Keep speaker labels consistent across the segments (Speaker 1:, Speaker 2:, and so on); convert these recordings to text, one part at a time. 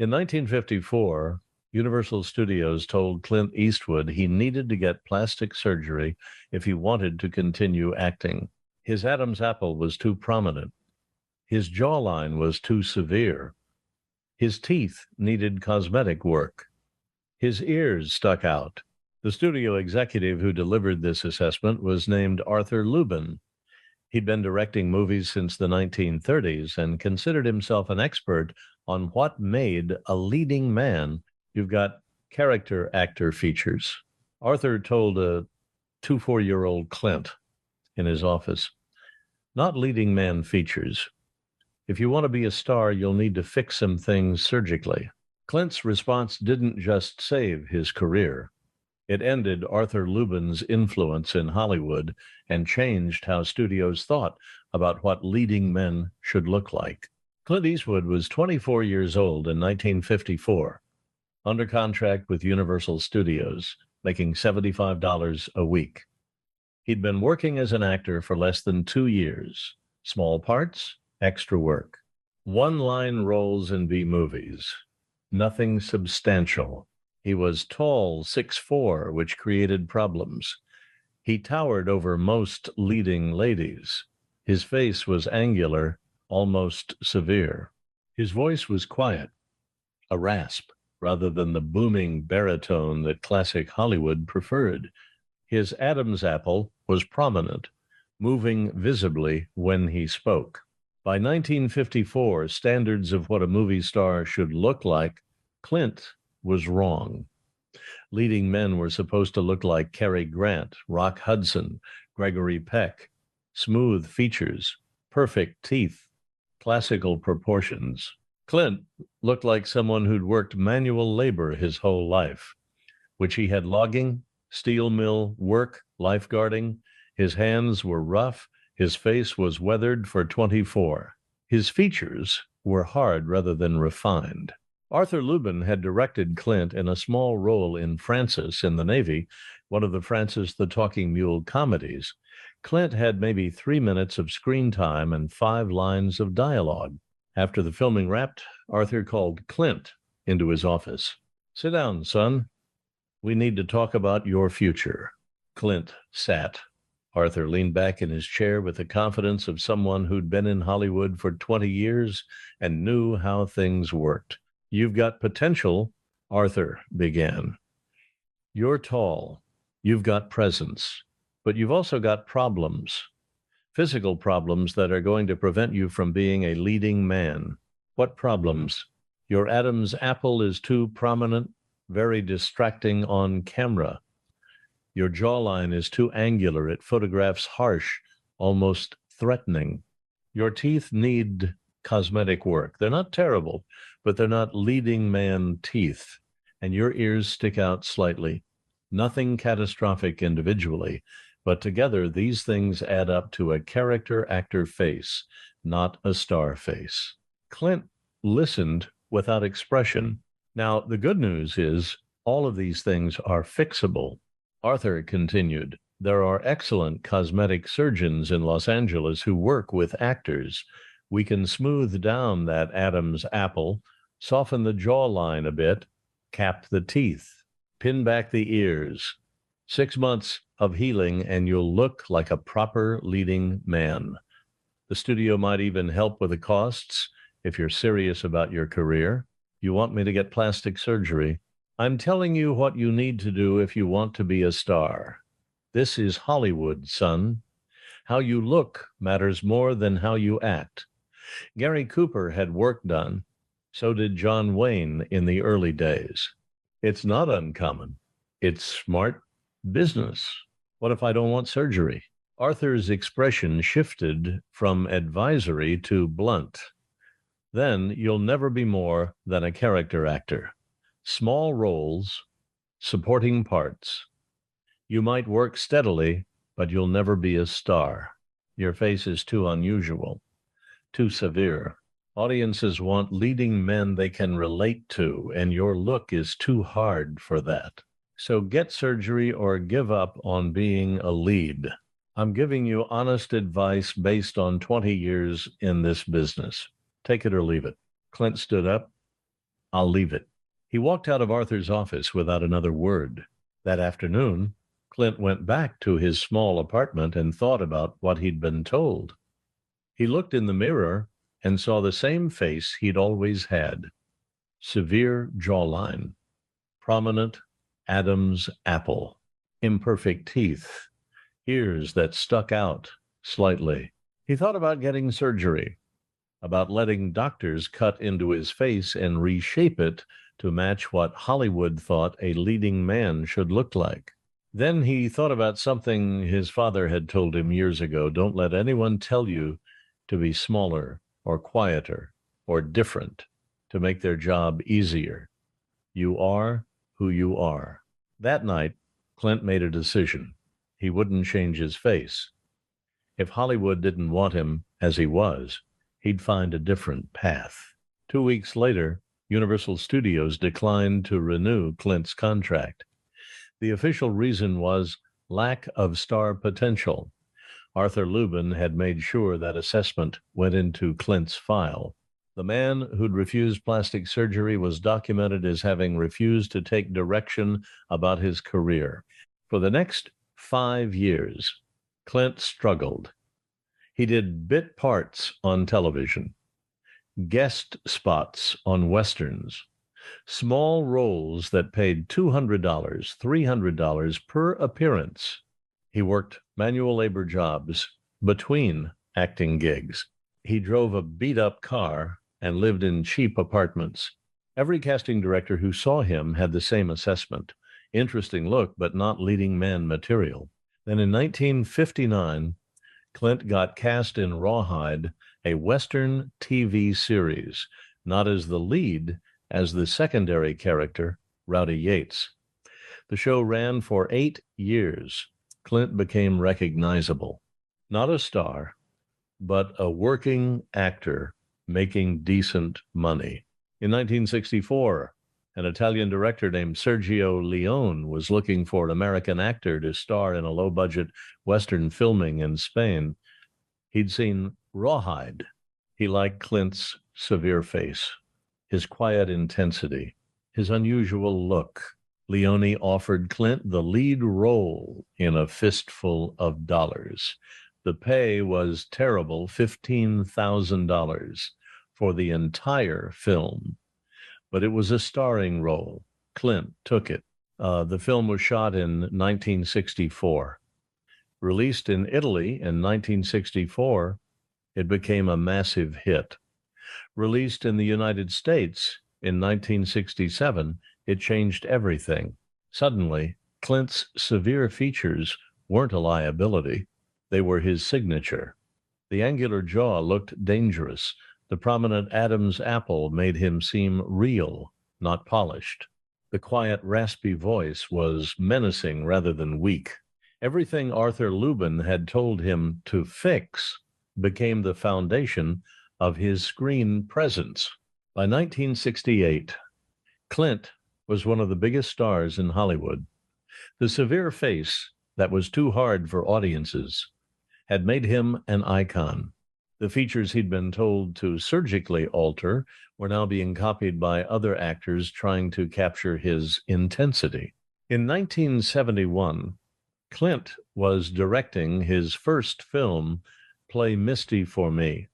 Speaker 1: In 1954, Universal Studios told Clint Eastwood he needed to get plastic surgery if he wanted to continue acting. His Adam's apple was too prominent. His jawline was too severe. His teeth needed cosmetic work. His ears stuck out. The studio executive who delivered this assessment was named Arthur Lubin. He'd been directing movies since the 1930s and considered himself an expert on what made a leading man. You've got character actor features. Arthur told a 24-year-old Clint in his office, not leading man features. If you want to be a star, you'll need to fix some things surgically. Clint's response didn't just save his career. It ended Arthur Lubin's influence in Hollywood and changed how studios thought about what leading men should look like. Clint Eastwood was 24 years old in 1954, under contract with Universal Studios, making $75 a week. He'd been working as an actor for less than 2 years. Small parts, extra work. One-line roles in B-movies. Nothing substantial. He was tall, 6'4", which created problems. He towered over most leading ladies. His face was angular, almost severe. His voice was quiet, a rasp, rather than the booming baritone that classic Hollywood preferred. His Adam's apple was prominent, moving visibly when he spoke. By 1954, standards of what a movie star should look like, Clint was wrong. Leading men were supposed to look like Cary Grant, Rock Hudson, Gregory Peck, smooth features, perfect teeth, classical proportions. Clint looked like someone who'd worked manual labor his whole life, which he had logging, steel mill work, lifeguarding. His hands were rough. His face was weathered for 24. His features were hard rather than refined. Arthur Lubin had directed Clint in a small role in Francis in the Navy, one of the Francis the Talking Mule comedies. Clint had maybe 3 minutes of screen time and 5 lines of dialogue. After the filming wrapped, Arthur called Clint into his office. "Sit down, son. We need to talk about your future." Clint sat. Arthur leaned back in his chair with the confidence of someone who'd been in Hollywood for 20 years and knew how things worked. "You've got potential," Arthur began. "You're tall. You've got presence. But you've also got problems. Physical problems that are going to prevent you from being a leading man." "What problems?" "Your Adam's apple is too prominent, very distracting on camera. Your jawline is too angular. It photographs harsh, almost threatening. Your teeth need cosmetic work. They're not terrible, but they're not leading man teeth. And your ears stick out slightly. Nothing catastrophic individually, but together these things add up to a character actor face, not a star face." Clint listened without expression. Now, the good news is all of these things are fixable. Arthur continued, "There are excellent cosmetic surgeons in Los Angeles who work with actors. We can smooth down that Adam's apple, soften the jawline a bit, cap the teeth, pin back the ears. 6 months of healing and you'll look like a proper leading man. The studio might even help with the costs if you're serious about your career. You want me to get plastic surgery? I'm telling you what you need to do if you want to be a star. This is Hollywood, son. How you look matters more than how you act. Gary Cooper had work done. So did John Wayne in the early days. It's not uncommon. It's smart business. What if I don't want surgery?" Arthur's expression shifted from advisory to blunt. "Then you'll never be more than a character actor. Small roles, supporting parts. You might work steadily, but you'll never be a star. Your face is too unusual, too severe. Audiences want leading men they can relate to, and your look is too hard for that. So get surgery or give up on being a lead. I'm giving you honest advice based on 20 years in this business. Take it or leave it." Clint stood up. I'll leave it. He walked out of Arthur's office without another word. That afternoon, Clint went back to his small apartment and thought about what he'd been told. He looked in the mirror and saw the same face he'd always had: severe jawline, prominent Adam's apple, imperfect teeth, ears that stuck out slightly. He thought about getting surgery, about letting doctors cut into his face and reshape it to match what Hollywood thought a leading man should look like. Then he thought about something his father had told him years ago: don't let anyone tell you to be smaller or quieter or different to make their job easier. You are who you are. That night, Clint made a decision. He wouldn't change his face. If Hollywood didn't want him as he was, he'd find a different path. 2 weeks later, Universal Studios declined to renew Clint's contract. The official reason was lack of star potential. Arthur Lubin had made sure that assessment went into Clint's file. The man who'd refused plastic surgery was documented as having refused to take direction about his career. For the next 5 years, Clint struggled. He did bit parts on television, guest spots on westerns, small roles that paid $200, $300 per appearance. He worked manual labor jobs between acting gigs. He drove a beat-up car and lived in cheap apartments. Every casting director who saw him had the same assessment: interesting look, but not leading man material. Then in 1959, Clint got cast in Rawhide, a Western TV series, not as the lead, as the secondary character, Rowdy Yates. The show ran for 8 years. Clint became recognizable. Not a star, but a working actor making decent money. In 1964, an Italian director named Sergio Leone was looking for an American actor to star in a low-budget Western filming in Spain. He'd seen Rawhide. He liked Clint's severe face, his quiet intensity, his unusual look. Leone offered Clint the lead role in A Fistful of Dollars. The pay was terrible, $15,000 for the entire film, but it was a starring role. Clint took it. The film was shot in 1964. Released in Italy in 1964, it became a massive hit. Released in the United States in 1967, it changed everything. Suddenly, Clint's severe features weren't a liability. They were his signature. The angular jaw looked dangerous. The prominent Adam's apple made him seem real, not polished. The quiet, raspy voice was menacing rather than weak. Everything Arthur Lubin had told him to fix became the foundation of his screen presence. By 1968, Clint was one of the biggest stars in Hollywood. The severe face that was too hard for audiences had made him an icon. The features he'd been told to surgically alter were now being copied by other actors trying to capture his intensity. In 1971, Clint was directing his first film, Play Misty for Me.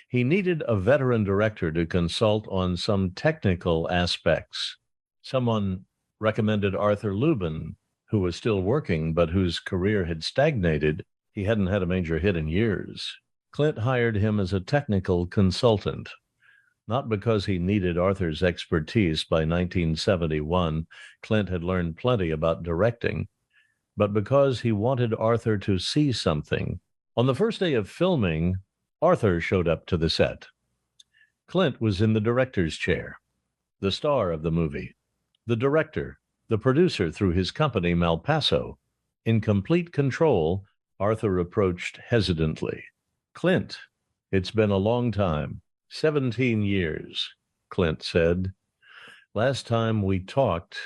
Speaker 1: He needed a veteran director to consult on some technical aspects. Someone recommended Arthur Lubin, who was still working but whose career had stagnated. He hadn't had a major hit in years. Clint hired him as a technical consultant, not because he needed Arthur's expertise. By 1971, Clint had learned plenty about directing, but because he wanted Arthur to see something. On the first day of filming, Arthur showed up to the set. Clint was in the director's chair, the star of the movie, the director, the producer through his company, Malpaso. In complete control, Arthur approached hesitantly. Clint, it's been a long time, 17 years, Clint said. Last time we talked,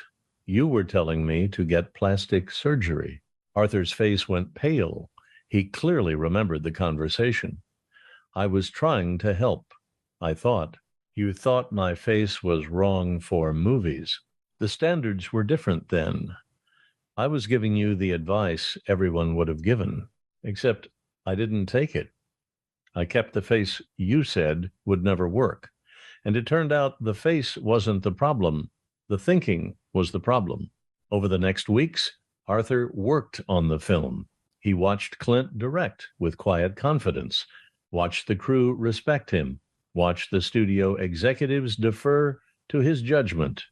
Speaker 1: you were telling me to get plastic surgery. Arthur's face went pale. He clearly remembered the conversation. I was trying to help, I thought. You thought my face was wrong for movies. The standards were different then. I was giving you the advice everyone would have given, except I didn't take it. I kept the face you said would never work. And it turned out the face wasn't the problem. The thinking was the problem. Over the next weeks, Arthur worked on the film. He watched Clint direct with quiet confidence, watched the crew respect him, watched the studio executives defer to his judgment,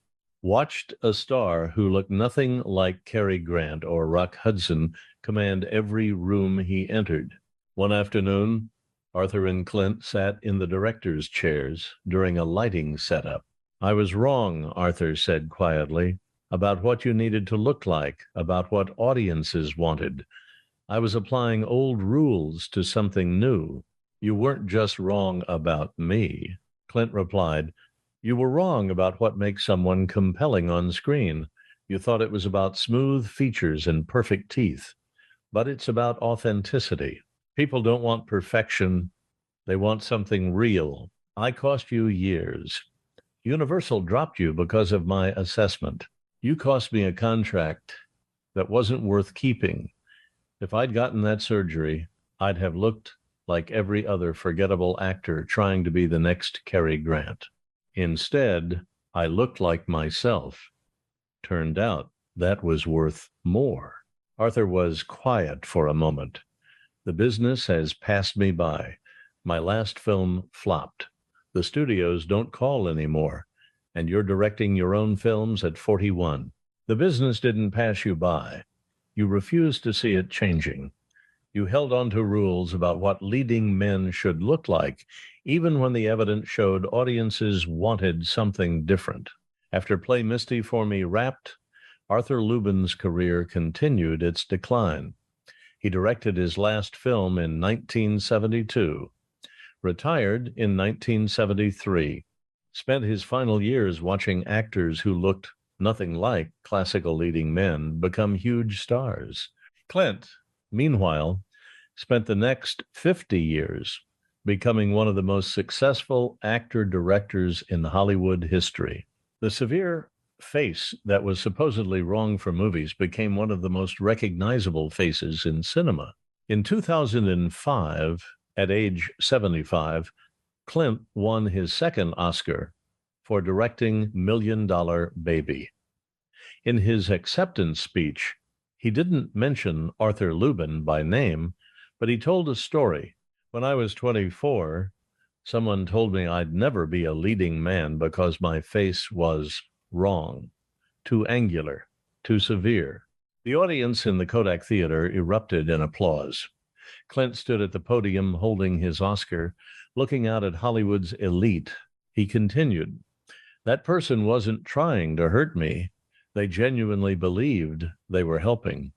Speaker 1: watched a star who looked nothing like Cary Grant or Rock Hudson command every room he entered. One afternoon, Arthur and Clint sat in the director's chairs during a lighting setup. I was wrong, Arthur said quietly, about what you needed to look like, about what audiences wanted. I was applying old rules to something new. You weren't just wrong about me. Clint replied, you were wrong about what makes someone compelling on screen. You thought it was about smooth features and perfect teeth, but it's about authenticity. People don't want perfection. They want something real. I cost you years. Universal dropped you because of my assessment. You cost me a contract that wasn't worth keeping. If I'd gotten that surgery, I'd have looked like every other forgettable actor trying to be the next Cary Grant. Instead, I looked like myself. Turned out that was worth more. Arthur was quiet for a moment. The business has passed me by. My last film flopped. The studios don't call anymore, and you're directing your own films at 41. The business didn't pass you by. You refused to see it changing. You held on to rules about what leading men should look like, even when the evidence showed audiences wanted something different. After Play Misty for Me wrapped, Arthur Lubin's career continued its decline. He directed his last film in 1972, retired in 1973, spent his final years watching actors who looked nothing like classical leading men become huge stars. Clint, meanwhile, spent the next 50 years becoming one of the most successful actor-directors in Hollywood history. The severe face that was supposedly wrong for movies became one of the most recognizable faces in cinema. In 2005, at age 75, Clint won his second Oscar for directing Million Dollar Baby. In his acceptance speech, he didn't mention Arthur Lubin by name, but he told a story. When I was 24, someone told me I'd never be a leading man because my face was wrong, too angular, too severe. The audience in the Kodak Theater erupted in applause. Clint stood at the podium holding his Oscar, looking out at Hollywood's elite. He continued, that person wasn't trying to hurt me. They genuinely believed they were helping.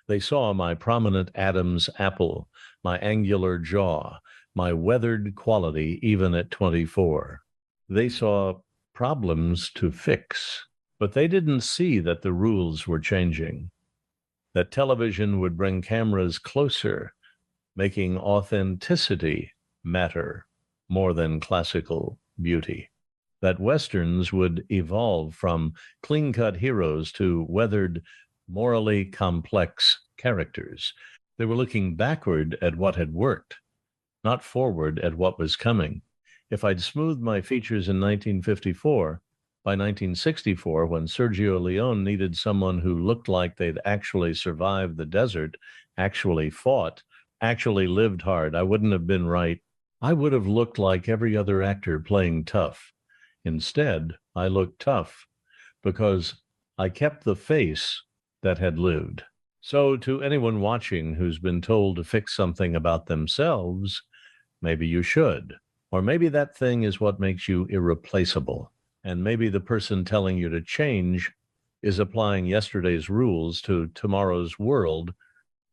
Speaker 1: They saw my prominent Adam's apple, my angular jaw, my weathered quality even at 24. They saw problems to fix, but they didn't see that the rules were changing, that television would bring cameras closer, making authenticity matter more than classical beauty, that Westerns would evolve from clean-cut heroes to weathered, morally complex characters. They were looking backward at what had worked, not forward at what was coming. If I'd smoothed my features in 1954, by 1964, when Sergio Leone needed someone who looked like they'd actually survived the desert, actually fought, actually lived hard, I wouldn't have been right. I would have looked like every other actor playing tough. Instead, I looked tough because I kept the face that had lived. So to anyone watching who's been told to fix something about themselves, maybe you should. Or maybe that thing is what makes you irreplaceable. And maybe the person telling you to change is applying yesterday's rules to tomorrow's world,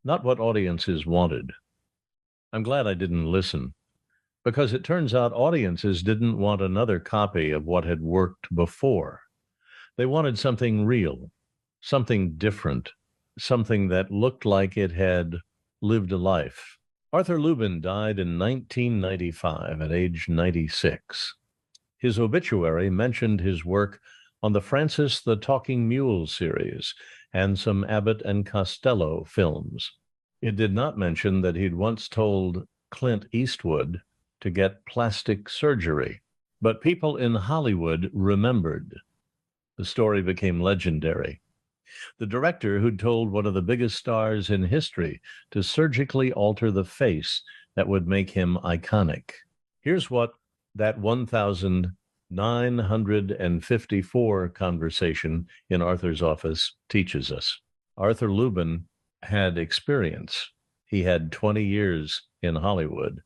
Speaker 1: not what audiences wanted. I'm glad I didn't listen, because it turns out audiences didn't want another copy of what had worked before. They wanted something real, something different, something that looked like it had lived a life. Arthur Lubin died in 1995 at age 96. His obituary mentioned his work on the Francis the Talking Mule series and some Abbott and Costello films. It did not mention that he'd once told Clint Eastwood to get plastic surgery, but people in Hollywood remembered. The story became legendary. The director who'd told one of the biggest stars in history to surgically alter the face that would make him iconic. Here's what that 1954 conversation in Arthur's office teaches us. Arthur Lubin had experience. He had 20 years in Hollywood.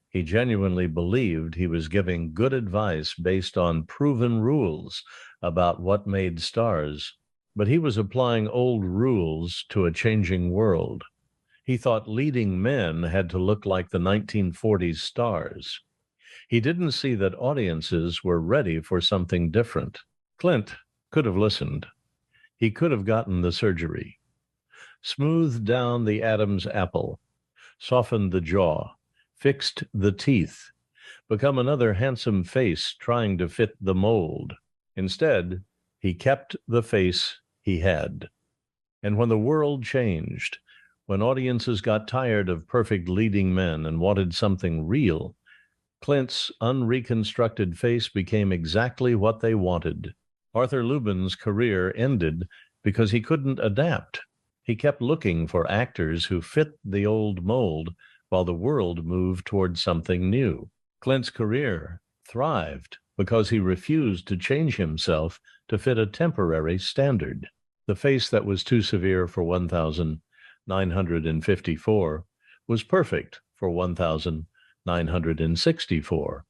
Speaker 1: He genuinely believed he was giving good advice based on proven rules about what made stars, but he was applying old rules to a changing world. He thought leading men had to look like the 1940s stars. He didn't see that audiences were ready for something different. Clint could have listened. He could have gotten the surgery, smoothed down the Adam's apple, softened the jaw, fixed the teeth, become another handsome face trying to fit the mold. Instead, he kept the face he had. And when the world changed, when audiences got tired of perfect leading men and wanted something real, Clint's unreconstructed face became exactly what they wanted. Arthur Lubin's career ended because he couldn't adapt. He kept looking for actors who fit the old mold while the world moved toward something new. Clint's career thrived because he refused to change himself to fit a temporary standard. The face that was too severe for 1954 was perfect for 1964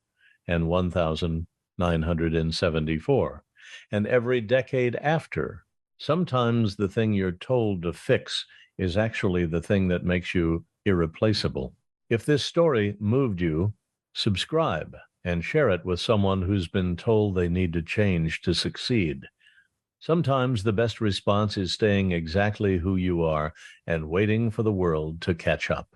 Speaker 1: and 1974, and every decade after. Sometimes the thing you're told to fix is actually the thing that makes you irreplaceable. If this story moved you, subscribe and share it with someone who's been told they need to change to succeed. Sometimes the best response is staying exactly who you are and waiting for the world to catch up.